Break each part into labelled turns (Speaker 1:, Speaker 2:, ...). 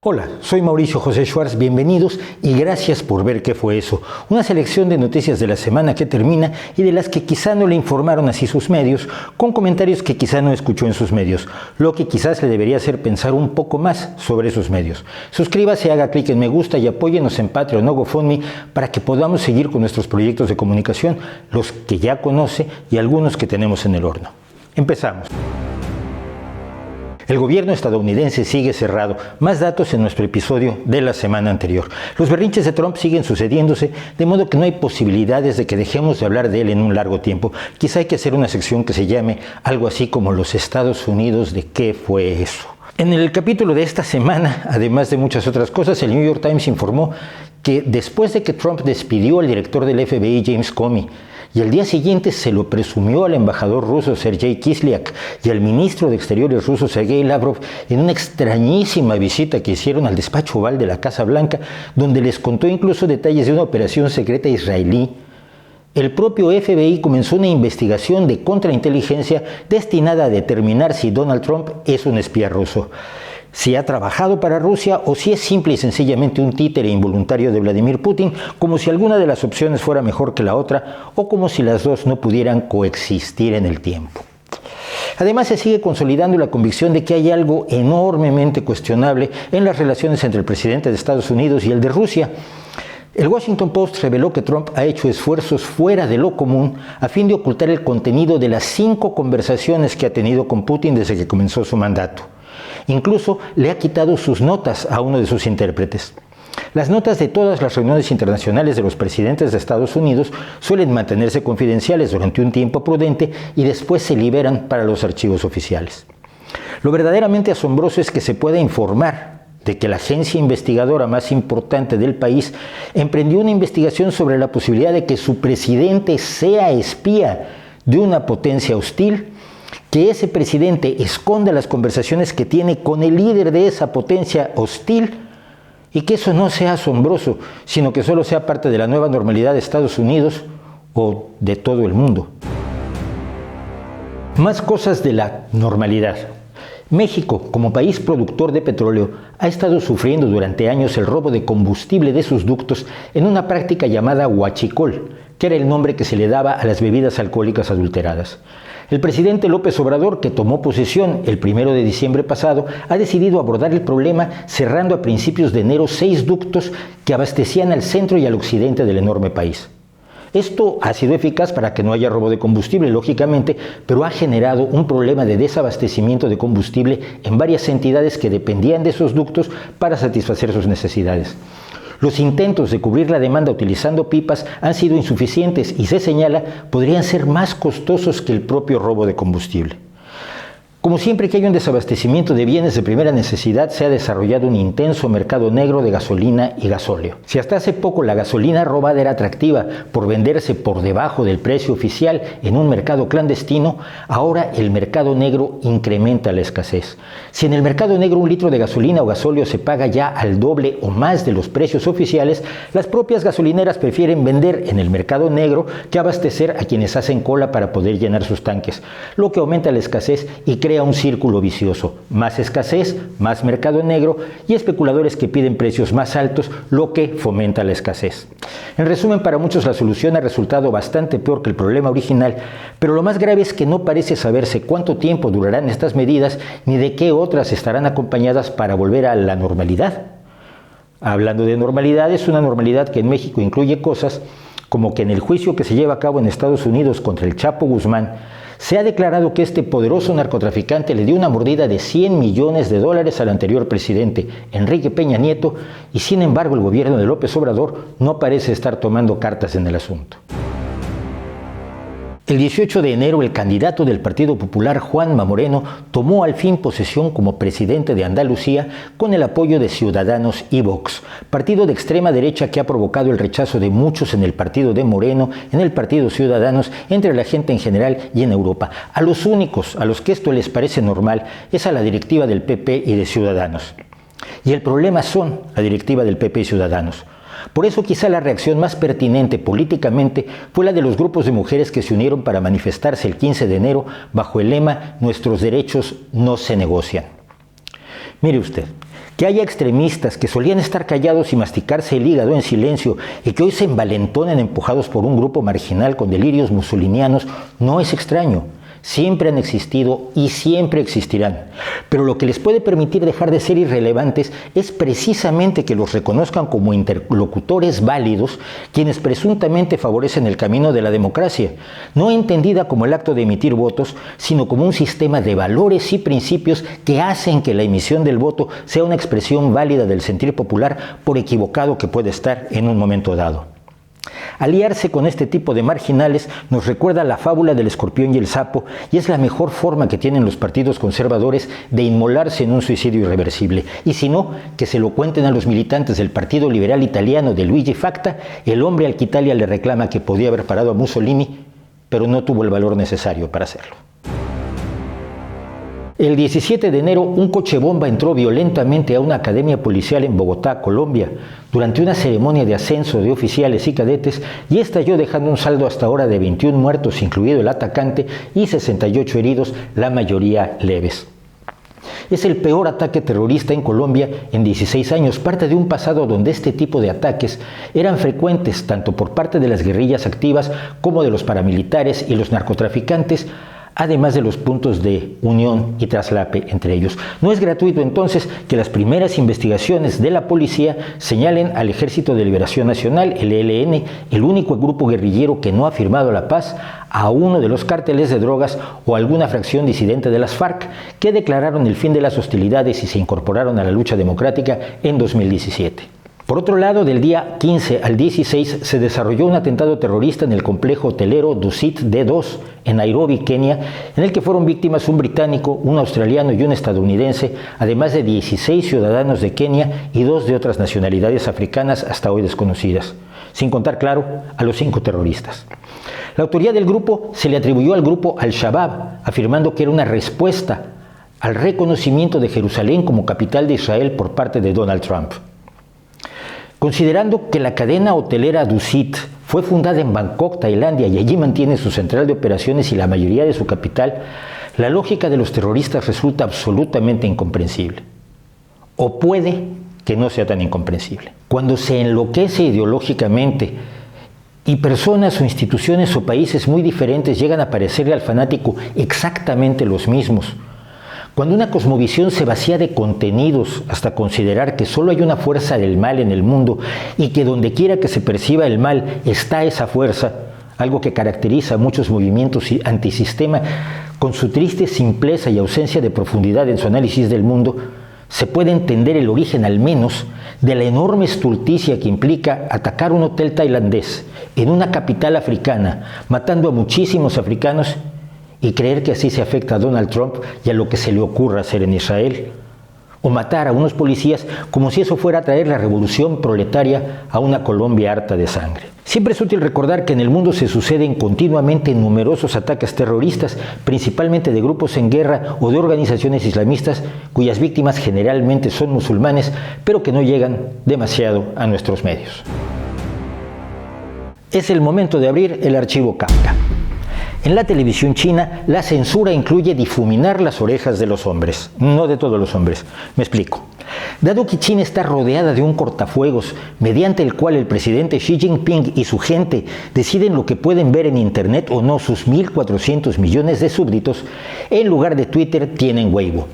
Speaker 1: Hola, soy Mauricio José Schwartz, bienvenidos y gracias por ver qué fue eso. Una selección de noticias de la semana que termina y de las que quizá no le informaron así sus medios, con comentarios que quizá no escuchó en sus medios, lo que quizás le debería hacer pensar un poco más sobre esos medios. Suscríbase, haga clic en me gusta y apóyenos en Patreon o GoFundMe para que podamos seguir con nuestros proyectos de comunicación, los que ya conoce y algunos que tenemos en el horno. Empezamos. El gobierno estadounidense sigue cerrado. Más datos en nuestro episodio de la semana anterior. Los berrinches de Trump siguen sucediéndose, de modo que no hay posibilidades de que dejemos de hablar de él en un largo tiempo. Quizá hay que hacer una sección que se llame algo así como los Estados Unidos de qué fue eso. En el capítulo de esta semana, además de muchas otras cosas, el New York Times informó que después de que Trump despidió al director del FBI, James Comey, y al día siguiente se lo presumió al embajador ruso Sergei Kislyak y al ministro de Exteriores ruso Sergei Lavrov en una extrañísima visita que hicieron al despacho oval de la Casa Blanca, donde les contó incluso detalles de una operación secreta israelí. El propio FBI comenzó una investigación de contrainteligencia destinada a determinar si Donald Trump es un espía ruso, si ha trabajado para Rusia o si es simple y sencillamente un títere involuntario de Vladimir Putin, como si alguna de las opciones fuera mejor que la otra o como si las dos no pudieran coexistir en el tiempo. Además, se sigue consolidando la convicción de que hay algo enormemente cuestionable en las relaciones entre el presidente de Estados Unidos y el de Rusia. El Washington Post reveló que Trump ha hecho esfuerzos fuera de lo común a fin de ocultar el contenido de las 5 conversaciones que ha tenido con Putin desde que comenzó su mandato. Incluso le ha quitado sus notas a uno de sus intérpretes. Las notas de todas las reuniones internacionales de los presidentes de Estados Unidos suelen mantenerse confidenciales durante un tiempo prudente y después se liberan para los archivos oficiales. Lo verdaderamente asombroso es que se pueda informar de que la agencia investigadora más importante del país emprendió una investigación sobre la posibilidad de que su presidente sea espía de una potencia hostil, que ese presidente esconda las conversaciones que tiene con el líder de esa potencia hostil y que eso no sea asombroso, sino que solo sea parte de la nueva normalidad de Estados Unidos o de todo el mundo. Más cosas de la normalidad. México, como país productor de petróleo, ha estado sufriendo durante años el robo de combustible de sus ductos en una práctica llamada huachicol, que era el nombre que se le daba a las bebidas alcohólicas adulteradas. El presidente López Obrador, que tomó posesión el 1 de diciembre pasado, ha decidido abordar el problema cerrando a principios de enero 6 ductos que abastecían al centro y al occidente del enorme país. Esto ha sido eficaz para que no haya robo de combustible, lógicamente, pero ha generado un problema de desabastecimiento de combustible en varias entidades que dependían de esos ductos para satisfacer sus necesidades. Los intentos de cubrir la demanda utilizando pipas han sido insuficientes y se señala podrían ser más costosos que el propio robo de combustible. Como siempre que hay un desabastecimiento de bienes de primera necesidad, se ha desarrollado un intenso mercado negro de gasolina y gasóleo. Si hasta hace poco la gasolina robada era atractiva por venderse por debajo del precio oficial en un mercado clandestino, ahora el mercado negro incrementa la escasez. Si en el mercado negro un litro de gasolina o gasóleo se paga ya al doble o más de los precios oficiales, las propias gasolineras prefieren vender en el mercado negro que abastecer a quienes hacen cola para poder llenar sus tanques, lo que aumenta la escasez y crea un círculo vicioso, más escasez, más mercado negro y especuladores que piden precios más altos, lo que fomenta la escasez. En resumen, para muchos la solución ha resultado bastante peor que el problema original, pero lo más grave es que no parece saberse cuánto tiempo durarán estas medidas ni de qué otras estarán acompañadas para volver a la normalidad. Hablando de normalidad, es una normalidad que en México incluye cosas como que en el juicio que se lleva a cabo en Estados Unidos contra el Chapo Guzmán, se ha declarado que este poderoso narcotraficante le dio una mordida de $100 millones al anterior presidente, Enrique Peña Nieto, y sin embargo el gobierno de López Obrador no parece estar tomando cartas en el asunto. El 18 de enero, el candidato del Partido Popular, Juanma Moreno, tomó al fin posesión como presidente de Andalucía con el apoyo de Ciudadanos y Vox, partido de extrema derecha que ha provocado el rechazo de muchos en el partido de Moreno, en el partido Ciudadanos, entre la gente en general y en Europa. A los únicos a los que esto les parece normal es a la directiva del PP y de Ciudadanos. Y el problema son la directiva del PP y Ciudadanos. Por eso quizá la reacción más pertinente políticamente fue la de los grupos de mujeres que se unieron para manifestarse el 15 de enero bajo el lema "Nuestros derechos no se negocian". Mire usted, Que haya extremistas que solían estar callados y masticarse el hígado en silencio y que hoy se envalentonan empujados por un grupo marginal con delirios musolinianos no es extraño. Siempre han existido y siempre existirán. Pero lo que les puede permitir dejar de ser irrelevantes es precisamente que los reconozcan como interlocutores válidos, quienes presuntamente favorecen el camino de la democracia, no entendida como el acto de emitir votos, sino como un sistema de valores y principios que hacen que la emisión del voto sea una expresión válida del sentir popular, por equivocado que puede estar en un momento dado. Aliarse con este tipo de marginales nos recuerda la fábula del escorpión y el sapo, y es la mejor forma que tienen los partidos conservadores de inmolarse en un suicidio irreversible. Y si no, que se lo cuenten a los militantes del Partido Liberal Italiano de Luigi Facta, el hombre al que Italia le reclama que podía haber parado a Mussolini, pero no tuvo el valor necesario para hacerlo. El 17 de enero, un coche bomba entró violentamente a una academia policial en Bogotá, Colombia, durante una ceremonia de ascenso de oficiales y cadetes, y estalló dejando un saldo hasta ahora de 21 muertos, incluido el atacante, y 68 heridos, la mayoría leves. Es el peor ataque terrorista en Colombia en 16 años, parte de un pasado donde este tipo de ataques eran frecuentes tanto por parte de las guerrillas activas como de los paramilitares y los narcotraficantes, además de los puntos de unión y traslape entre ellos. No es gratuito entonces que las primeras investigaciones de la policía señalen al Ejército de Liberación Nacional, el ELN, el único grupo guerrillero que no ha firmado la paz, a uno de los cárteles de drogas o alguna fracción disidente de las FARC, que declararon el fin de las hostilidades y se incorporaron a la lucha democrática en 2017. Por otro lado, del día 15 al 16 se desarrolló un atentado terrorista en el complejo hotelero Dusit D2 en Nairobi, Kenia, en el que fueron víctimas un británico, un australiano y un estadounidense, además de 16 ciudadanos de Kenia y 2 de otras nacionalidades africanas hasta hoy desconocidas, sin contar, claro, a los 5 terroristas. La autoría del grupo se le atribuyó al grupo Al-Shabaab, afirmando que era una respuesta al reconocimiento de Jerusalén como capital de Israel por parte de Donald Trump. Considerando que la cadena hotelera Dusit fue fundada en Bangkok, Tailandia, y allí mantiene su central de operaciones y la mayoría de su capital, la lógica de los terroristas resulta absolutamente incomprensible. O puede que no sea tan incomprensible. Cuando se enloquece ideológicamente y personas o instituciones o países muy diferentes llegan a parecerle al fanático exactamente los mismos, cuando una cosmovisión se vacía de contenidos hasta considerar que solo hay una fuerza del mal en el mundo y que donde quiera que se perciba el mal está esa fuerza, algo que caracteriza a muchos movimientos antisistema con su triste simpleza y ausencia de profundidad en su análisis del mundo, se puede entender el origen al menos de la enorme estulticia que implica atacar un hotel tailandés en una capital africana, matando a muchísimos africanos, y creer que así se afecta a Donald Trump y a lo que se le ocurra hacer en Israel. O matar a unos policías como si eso fuera a traer la revolución proletaria a una Colombia harta de sangre. Siempre es útil recordar que en el mundo se suceden continuamente numerosos ataques terroristas, principalmente de grupos en guerra o de organizaciones islamistas, cuyas víctimas generalmente son musulmanes, pero que no llegan demasiado a nuestros medios. Es el momento de abrir el archivo Kafka. En la televisión china, la censura incluye difuminar las orejas de los hombres, no de todos los hombres. Me explico. Dado que China está rodeada de un cortafuegos, mediante el cual el presidente Xi Jinping y su gente deciden lo que pueden ver en Internet o no sus 1.400 millones de súbditos, en lugar de Twitter tienen Weibo.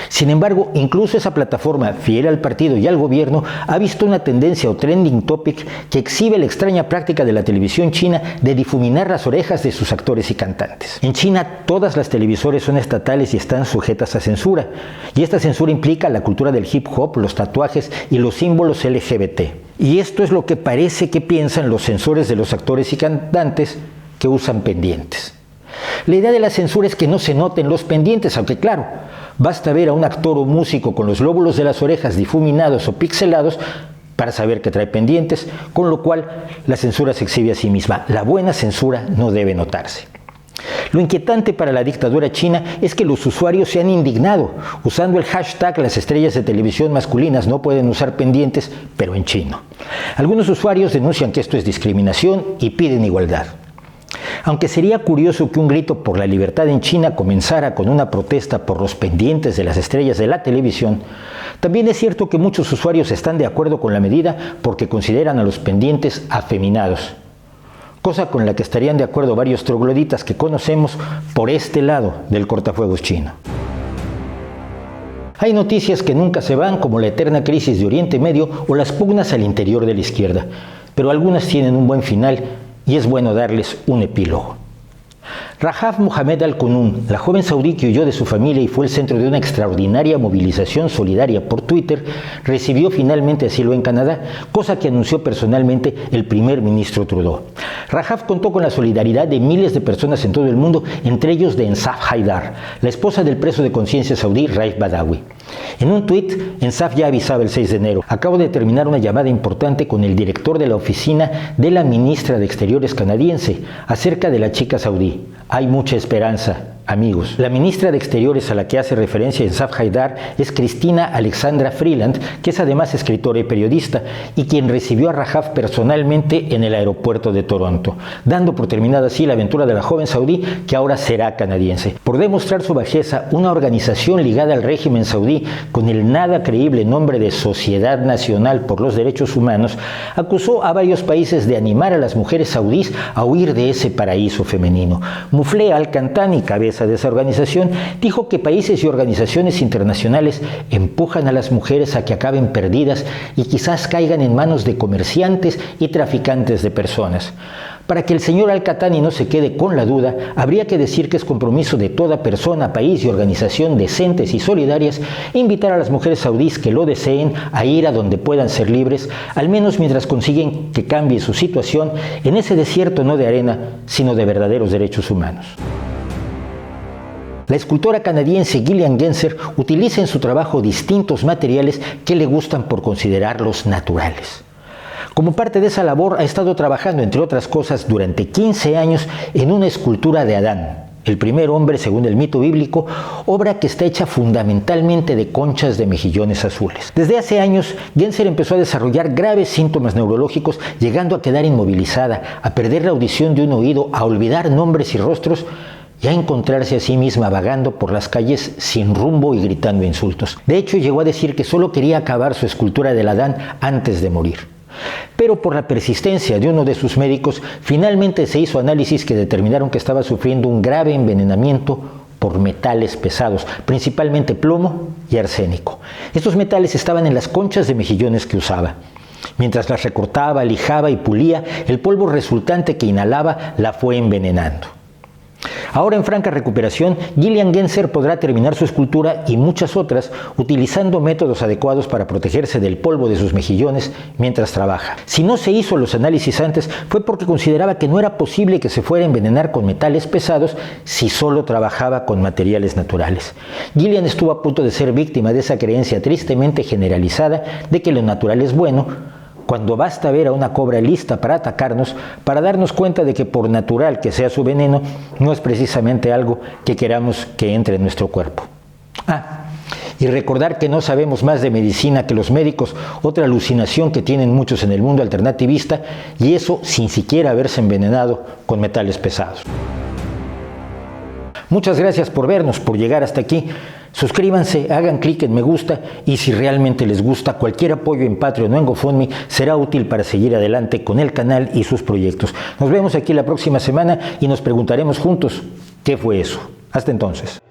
Speaker 1: Sin embargo, incluso esa plataforma, fiel al partido y al gobierno, ha visto una tendencia o trending topic que exhibe la extraña práctica de la televisión china de difuminar las orejas de sus actores y cantantes. En China, todas las televisoras son estatales y están sujetas a censura, y esta censura implica la cultura del hip hop, los tatuajes y los símbolos LGBT. Y esto es lo que parece que piensan los censores de los actores y cantantes que usan pendientes. La idea de la censura es que no se noten los pendientes, aunque claro, basta ver a un actor o músico con los lóbulos de las orejas difuminados o pixelados para saber que trae pendientes, con lo cual la censura se exhibe a sí misma. La buena censura no debe notarse. Lo inquietante para la dictadura china es que los usuarios se han indignado usando el hashtag "las estrellas de televisión masculinas no pueden usar pendientes", pero en chino. Algunos usuarios denuncian que esto es discriminación y piden igualdad. Aunque sería curioso que un grito por la libertad en China comenzara con una protesta por los pendientes de las estrellas de la televisión, también es cierto que muchos usuarios están de acuerdo con la medida porque consideran a los pendientes afeminados, cosa con la que estarían de acuerdo varios trogloditas que conocemos por este lado del cortafuegos chino. Hay noticias que nunca se van, como la eterna crisis de Oriente Medio o las pugnas al interior de la izquierda, pero algunas tienen un buen final y es bueno darles un epílogo. Rahaf Mohamed Al-Qunun, la joven saudí que huyó de su familia y fue el centro de una extraordinaria movilización solidaria por Twitter, recibió finalmente asilo en Canadá, cosa que anunció personalmente el primer ministro Trudeau. Rahaf contó con la solidaridad de miles de personas en todo el mundo, entre ellos de Ensaf Haidar, la esposa del preso de conciencia saudí Raif Badawi. En un tuit, Ensaf ya avisaba el 6 de enero: acabo de terminar una llamada importante con el director de la oficina de la ministra de Exteriores canadiense acerca de la chica saudí. Hay mucha esperanza, amigos. La ministra de Exteriores a la que hace referencia Ensaf Haidar es Cristina Alexandra Freeland, que es además escritora y periodista, y quien recibió a Rahaf personalmente en el aeropuerto de Toronto, dando por terminada así la aventura de la joven saudí que ahora será canadiense. Por demostrar su bajeza, una organización ligada al régimen saudí con el nada creíble nombre de Sociedad Nacional por los Derechos Humanos acusó a varios países de animar a las mujeres saudíes a huir de ese paraíso femenino. Mufleh Al-Kantani, cabeza de esa organización, dijo que países y organizaciones internacionales empujan a las mujeres a que acaben perdidas y quizás caigan en manos de comerciantes y traficantes de personas. Para que el señor Al-Kantani no se quede con la duda, habría que decir que es compromiso de toda persona, país y organización decentes y solidarias invitar a las mujeres saudíes que lo deseen a ir a donde puedan ser libres, al menos mientras consiguen que cambie su situación en ese desierto no de arena, sino de verdaderos derechos humanos. La escultora canadiense Gillian Genser utiliza en su trabajo distintos materiales que le gustan por considerarlos naturales. Como parte de esa labor ha estado trabajando, entre otras cosas, durante 15 años en una escultura de Adán, el primer hombre según el mito bíblico, obra que está hecha fundamentalmente de conchas de mejillones azules. Desde hace años, Genser empezó a desarrollar graves síntomas neurológicos, llegando a quedar inmovilizada, a perder la audición de un oído, a olvidar nombres y rostros, y a encontrarse a sí misma vagando por las calles sin rumbo y gritando insultos. De hecho, llegó a decir que solo quería acabar su escultura del Adán antes de morir. Pero por la persistencia de uno de sus médicos, finalmente se hizo análisis que determinaron que estaba sufriendo un grave envenenamiento por metales pesados, principalmente plomo y arsénico. Estos metales estaban en las conchas de mejillones que usaba. Mientras las recortaba, lijaba y pulía, el polvo resultante que inhalaba la fue envenenando. Ahora en franca recuperación, Gillian Genser podrá terminar su escultura y muchas otras utilizando métodos adecuados para protegerse del polvo de sus mejillones mientras trabaja. Si no se hizo los análisis antes fue porque consideraba que no era posible que se fuera a envenenar con metales pesados si solo trabajaba con materiales naturales. Gillian estuvo a punto de ser víctima de esa creencia tristemente generalizada de que lo natural es bueno, cuando basta ver a una cobra lista para atacarnos, para darnos cuenta de que por natural que sea su veneno, no es precisamente algo que queramos que entre en nuestro cuerpo. Y recordar que no sabemos más de medicina que los médicos, otra alucinación que tienen muchos en el mundo alternativista, y eso sin siquiera haberse envenenado con metales pesados. Muchas gracias por vernos, por llegar hasta aquí. Suscríbanse, hagan clic en me gusta y si realmente les gusta, cualquier apoyo en Patreon o en GoFundMe será útil para seguir adelante con el canal y sus proyectos. Nos vemos aquí la próxima semana y nos preguntaremos juntos, ¿qué fue eso? Hasta entonces.